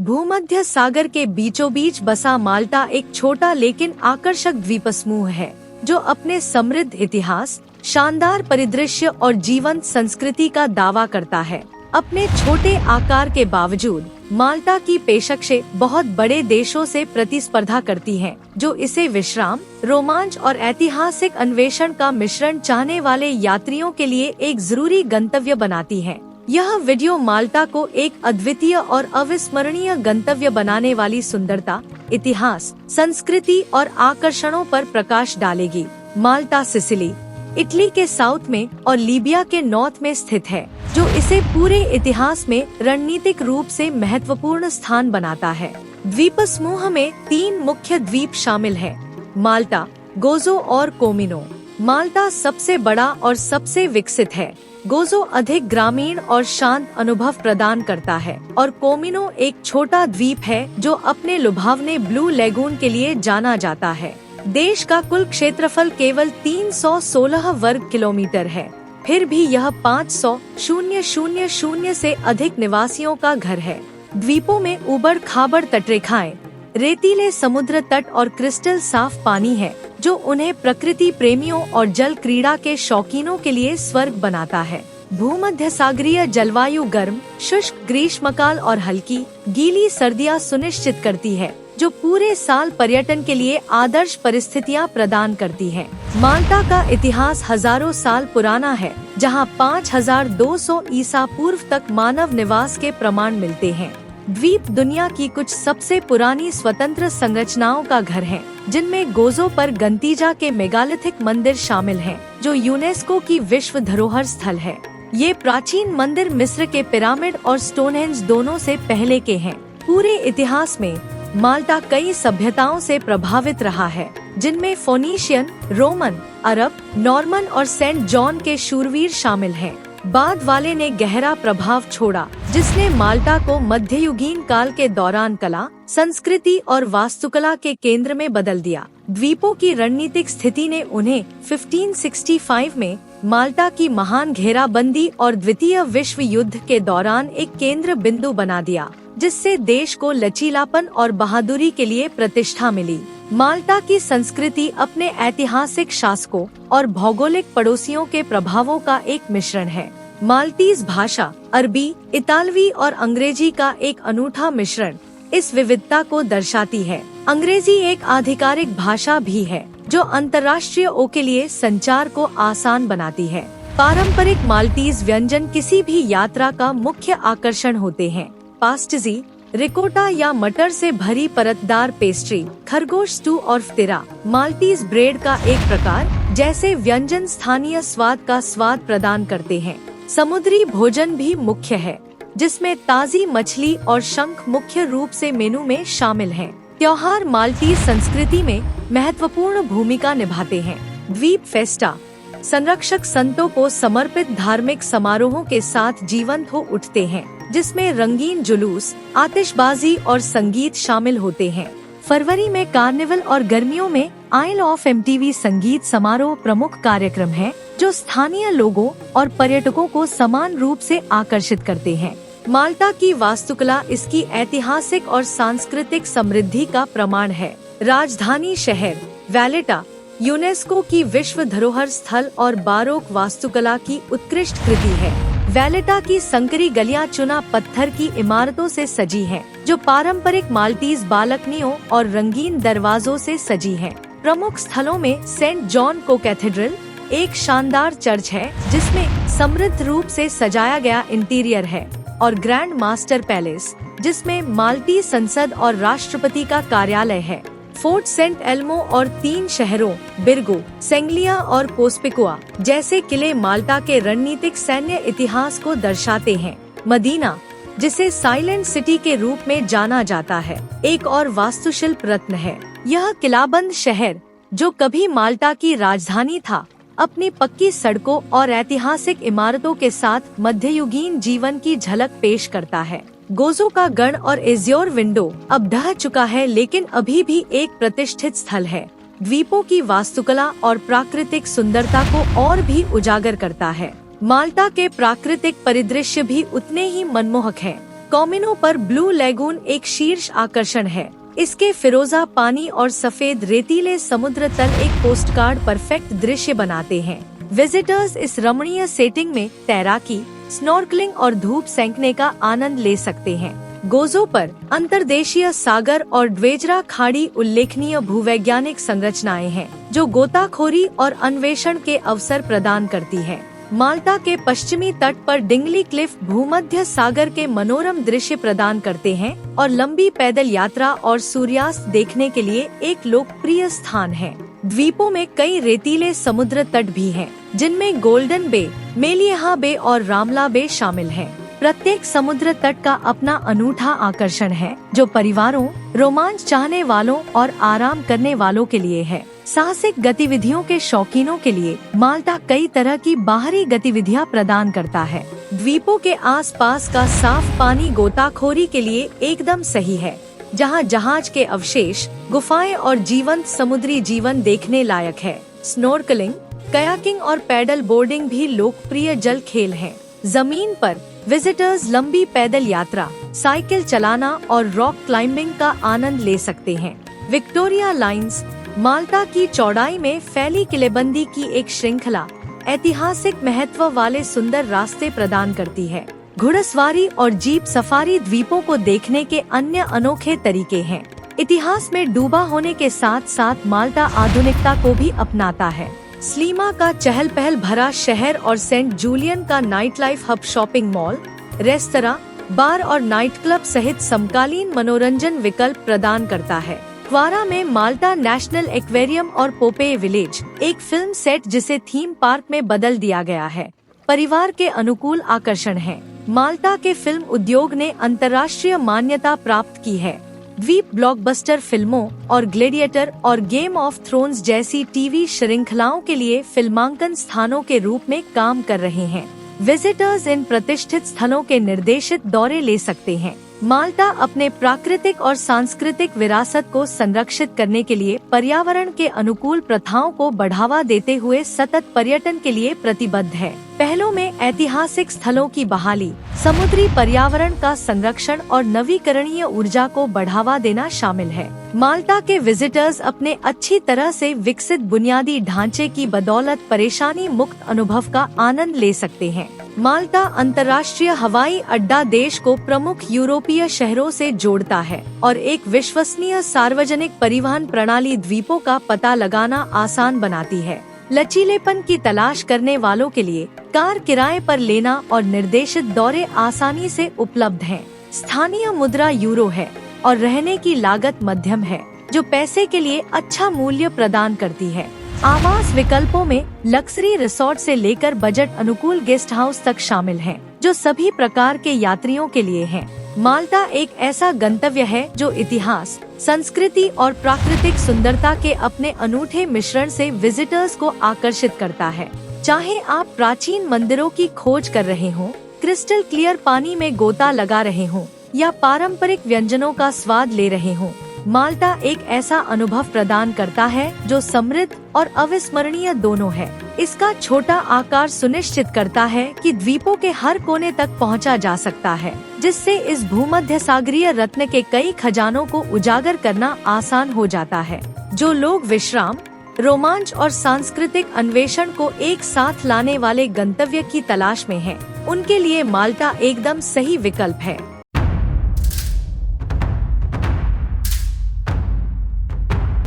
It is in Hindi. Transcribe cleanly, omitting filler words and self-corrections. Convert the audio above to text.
भूमध्य सागर के बीचों बीच बसा माल्टा एक छोटा लेकिन आकर्षक द्वीपसमूह है जो अपने समृद्ध इतिहास, शानदार परिदृश्य और जीवंत संस्कृति का दावा करता है। अपने छोटे आकार के बावजूद माल्टा की पेशकशें बहुत बड़े देशों से प्रतिस्पर्धा करती हैं, जो इसे विश्राम, रोमांच और ऐतिहासिक अन्वेषण का मिश्रण चाहने वाले यात्रियों के लिए एक जरूरी गंतव्य बनाती है। यह वीडियो माल्टा को एक अद्वितीय और अविस्मरणीय गंतव्य बनाने वाली सुंदरता, इतिहास, संस्कृति और आकर्षणों पर प्रकाश डालेगी। माल्टा सिसिली, इटली के साउथ में और लीबिया के नॉर्थ में स्थित है, जो इसे पूरे इतिहास में रणनीतिक रूप से महत्वपूर्ण स्थान बनाता है। द्वीप समूह में 3 मुख्य द्वीप शामिल हैं: माल्टा, गोजो और कोमिनो। माल्टा सबसे बड़ा और सबसे विकसित है। गोजो अधिक ग्रामीण और शांत अनुभव प्रदान करता है और कोमिनो एक छोटा द्वीप है जो अपने लुभावने ब्लू लेगून के लिए जाना जाता है। देश का कुल क्षेत्रफल केवल 316 वर्ग किलोमीटर है, फिर भी यह 500,000 से अधिक निवासियों का घर है। द्वीपों में उबड़-खाबड़ तटरेखाएं, रेतीले समुद्र तट और क्रिस्टल साफ पानी है, जो उन्हें प्रकृति प्रेमियों और जल क्रीड़ा के शौकीनों के लिए स्वर्ग बनाता है। भूमध्य सागरीय जलवायु गर्म, शुष्क ग्रीष्मकाल और हल्की, गीली सर्दियां सुनिश्चित करती है, जो पूरे साल पर्यटन के लिए आदर्श परिस्थितियां प्रदान करती है। माल्टा का इतिहास हजारों साल पुराना है, जहां 5200 ईसा पूर्व तक मानव निवास के प्रमाण मिलते हैं। द्वीप दुनिया की कुछ सबसे पुरानी स्वतंत्र संरचनाओं का घर है, जिनमें गोजो पर गंतीजा के मेगालिथिक मंदिर शामिल हैं, जो यूनेस्को की विश्व धरोहर स्थल है। ये प्राचीन मंदिर मिस्र के पिरामिड और स्टोनहेंज दोनों से पहले के हैं। पूरे इतिहास में माल्टा कई सभ्यताओं से प्रभावित रहा है, जिनमें फोनीशियन, रोमन, अरब, नॉर्मन और सेंट जॉन के शूरवीर शामिल हैं। बाद वाले ने गहरा प्रभाव छोड़ा, जिसने माल्टा को मध्ययुगीन काल के दौरान कला, संस्कृति और वास्तुकला के केंद्र में बदल दिया। द्वीपों की रणनीतिक स्थिति ने उन्हें 1565 में माल्टा की महान घेराबंदी और द्वितीय विश्व युद्ध के दौरान एक केंद्र बिंदु बना दिया, जिससे देश को लचीलापन और बहादुरी के लिए प्रतिष्ठा मिली। माल्टा की संस्कृति अपने ऐतिहासिक शासकों और भौगोलिक पड़ोसियों के प्रभावों का एक मिश्रण है। माल्टीज भाषा, अरबी, इतालवी और अंग्रेजी का एक अनूठा मिश्रण इस विविधता को दर्शाती है। अंग्रेजी एक आधिकारिक भाषा भी है, जो अंतर्राष्ट्रीय के लिए संचार को आसान बनाती है। पारंपरिक माल्टीज व्यंजन किसी भी यात्रा का मुख्य आकर्षण होते हैं। पास्टिजी, रिकोटा या मटर से भरी परतदार पेस्ट्री, खरगोश स्टू और फ्तिरा, माल्टीज ब्रेड का एक प्रकार, जैसे व्यंजन स्थानीय स्वाद का स्वाद प्रदान करते हैं। समुद्री भोजन भी मुख्य है, जिसमें ताजी मछली और शंख मुख्य रूप से मेनू में शामिल हैं। त्योहार माल्टीज संस्कृति में महत्वपूर्ण भूमिका निभाते हैं। द्वीप फेस्टा, संरक्षक संतों को समर्पित धार्मिक समारोहों के साथ जीवंत हो उठते हैं, जिसमें रंगीन जुलूस, आतिशबाजी और संगीत शामिल होते हैं। फरवरी में कार्निवल और गर्मियों में आइल ऑफ एमटीवी संगीत समारोह प्रमुख कार्यक्रम है, जो स्थानीय लोगों और पर्यटकों को समान रूप से आकर्षित करते हैं। माल्टा की वास्तुकला इसकी ऐतिहासिक और सांस्कृतिक समृद्धि का प्रमाण है। राजधानी शहर वैलेटा यूनेस्को की विश्व धरोहर स्थल और बारोक वास्तुकला की उत्कृष्ट कृति है। वैलेटा की संकरी गलियां चुना पत्थर की इमारतों से सजी हैं, जो पारंपरिक माल्टीज बालकनियों और रंगीन दरवाजों से सजी हैं। प्रमुख स्थलों में सेंट जॉन को कैथेड्रल, एक शानदार चर्च है जिसमें समृद्ध रूप से सजाया गया इंटीरियर है, और ग्रैंड मास्टर पैलेस, जिसमें माल्टी संसद और राष्ट्रपति का कार्यालय है। फोर्ट सेंट एल्मो और 3 शहरों बिरगो, सेंग्लिया और कोस्पिकुआ जैसे किले माल्टा के रणनीतिक सैन्य इतिहास को दर्शाते हैं। मदीना, जिसे साइलेंट सिटी के रूप में जाना जाता है, एक और वास्तुशिल्प रत्न है। यह किलाबंद शहर, जो कभी माल्टा की राजधानी था, अपनी पक्की सड़कों और ऐतिहासिक इमारतों के साथ मध्ययुगीन जीवन की झलक पेश करता है। गोजो का गढ़ और एज्योर विंडो अब ढह चुका है, लेकिन अभी भी एक प्रतिष्ठित स्थल है। द्वीपों की वास्तुकला और प्राकृतिक सुंदरता को और भी उजागर करता है। माल्टा के प्राकृतिक परिदृश्य भी उतने ही मनमोहक हैं। कॉमिनो पर ब्लू लेगून एक शीर्ष आकर्षण है। इसके फिरोजा पानी और सफेद रेतीले समुद्र तल एक पोस्टकार्ड परफेक्ट दृश्य बनाते हैं। विजिटर्स इस रमणीय सेटिंग में तैराकी, स्नॉर्कलिंग और धूप सेंकने का आनंद ले सकते हैं। गोजो पर अंतर्देशीय सागर और ड्वेजरा खाड़ी उल्लेखनीय भूवैज्ञानिक संरचनाएं हैं, जो गोताखोरी और अन्वेषण के अवसर प्रदान करती है। माल्टा के पश्चिमी तट पर डिंगली क्लिफ भूमध्य सागर के मनोरम दृश्य प्रदान करते हैं और लंबी पैदल यात्रा और सूर्यास्त देखने के लिए एक लोकप्रिय स्थान है। द्वीपों में कई रेतीले समुद्र तट भी हैं, जिनमें गोल्डन बे, मेलियाहा बे और रामला बे शामिल हैं। प्रत्येक समुद्र तट का अपना अनूठा आकर्षण है, जो परिवारों, रोमांच चाहने वालों और आराम करने वालों के लिए है। साहसिक गतिविधियों के शौकीनों के लिए माल्टा कई तरह की बाहरी गतिविधियां प्रदान करता है। द्वीपों के आसपास का साफ पानी गोताखोरी के लिए एकदम सही है, जहां जहाज के अवशेष, गुफाएं और जीवंत समुद्री जीवन देखने लायक है। स्नॉर्कलिंग, कयाकिंग और पैडल बोर्डिंग भी लोकप्रिय जल खेल हैं। जमीन पर विजिटर्स लंबी पैदल यात्रा, साइकिल चलाना और रॉक क्लाइंबिंग का आनंद ले सकते हैं। विक्टोरिया लाइन्स माल्टा की चौड़ाई में फैली किलेबंदी की एक श्रृंखला ऐतिहासिक महत्व वाले सुंदर रास्ते प्रदान करती है। घुड़सवारी और जीप सफारी द्वीपों को देखने के अन्य अनोखे तरीके हैं। इतिहास में डूबा होने के साथ साथ माल्टा आधुनिकता को भी अपनाता है। स्लीमा का चहल पहल भरा शहर और सेंट जूलियन का night life hub shopping mall, restaurants, bar और नाइट क्लब सहित समकालीन मनोरंजन विकल्प प्रदान करता है। क्वारा में माल्टा नेशनल एक्वेरियम और पोपेय विलेज, एक फिल्म सेट जिसे थीम पार्क में बदल दिया गया है, परिवार के अनुकूल आकर्षण है। माल्टा के फिल्म उद्योग ने अंतर्राष्ट्रीय मान्यता प्राप्त की है। द्वीप ब्लॉकबस्टर फिल्मों और ग्लेडिएटर और गेम ऑफ थ्रोन्स जैसी टीवी श्रृंखलाओं के लिए फिल्मांकन स्थानों के रूप में काम कर रहे हैं। विजिटर्स इन प्रतिष्ठित स्थलों के निर्देशित दौरे ले सकते हैं। माल्टा अपने प्राकृतिक और सांस्कृतिक विरासत को संरक्षित करने के लिए पर्यावरण के अनुकूल प्रथाओं को बढ़ावा देते हुए सतत पर्यटन के लिए प्रतिबद्ध है। पहलों में ऐतिहासिक स्थलों की बहाली, समुद्री पर्यावरण का संरक्षण और नवीकरणीय ऊर्जा को बढ़ावा देना शामिल है। माल्टा के विजिटर्स अपने अच्छी तरह से विकसित बुनियादी ढांचे की बदौलत परेशानी मुक्त अनुभव का आनंद ले सकते हैं। माल्टा अंतर्राष्ट्रीय हवाई अड्डा देश को प्रमुख यूरोपीय शहरों से जोड़ता है और एक विश्वसनीय सार्वजनिक परिवहन प्रणाली द्वीपों का पता लगाना आसान बनाती है। लचीलेपन की तलाश करने वालों के लिए कार किराए पर लेना और निर्देशित दौरे आसानी से उपलब्ध हैं। स्थानीय मुद्रा यूरो है और रहने की लागत मध्यम है, जो पैसे के लिए अच्छा मूल्य प्रदान करती है। आवास विकल्पों में लक्जरी रिसोर्ट से लेकर बजट अनुकूल गेस्ट हाउस तक शामिल हैं, जो सभी प्रकार के यात्रियों के लिए हैं। माल्टा एक ऐसा गंतव्य है जो इतिहास, संस्कृति और प्राकृतिक सुंदरता के अपने अनूठे मिश्रण से विजिटर्स को आकर्षित करता है। चाहे आप प्राचीन मंदिरों की खोज कर रहे हों, क्रिस्टल क्लियर पानी में गोता लगा रहे हों या पारंपरिक व्यंजनों का स्वाद ले रहे हों, माल्टा एक ऐसा अनुभव प्रदान करता है जो समृद्ध और अविस्मरणीय दोनों है। इसका छोटा आकार सुनिश्चित करता है कि द्वीपों के हर कोने तक पहुंचा जा सकता है, जिससे इस भूमध्य सागरीय रत्न के कई खजानों को उजागर करना आसान हो जाता है। जो लोग विश्राम, रोमांच और सांस्कृतिक अन्वेषण को एक साथ लाने वाले गंतव्य की तलाश में हैं, उनके लिए माल्टा एकदम सही विकल्प है।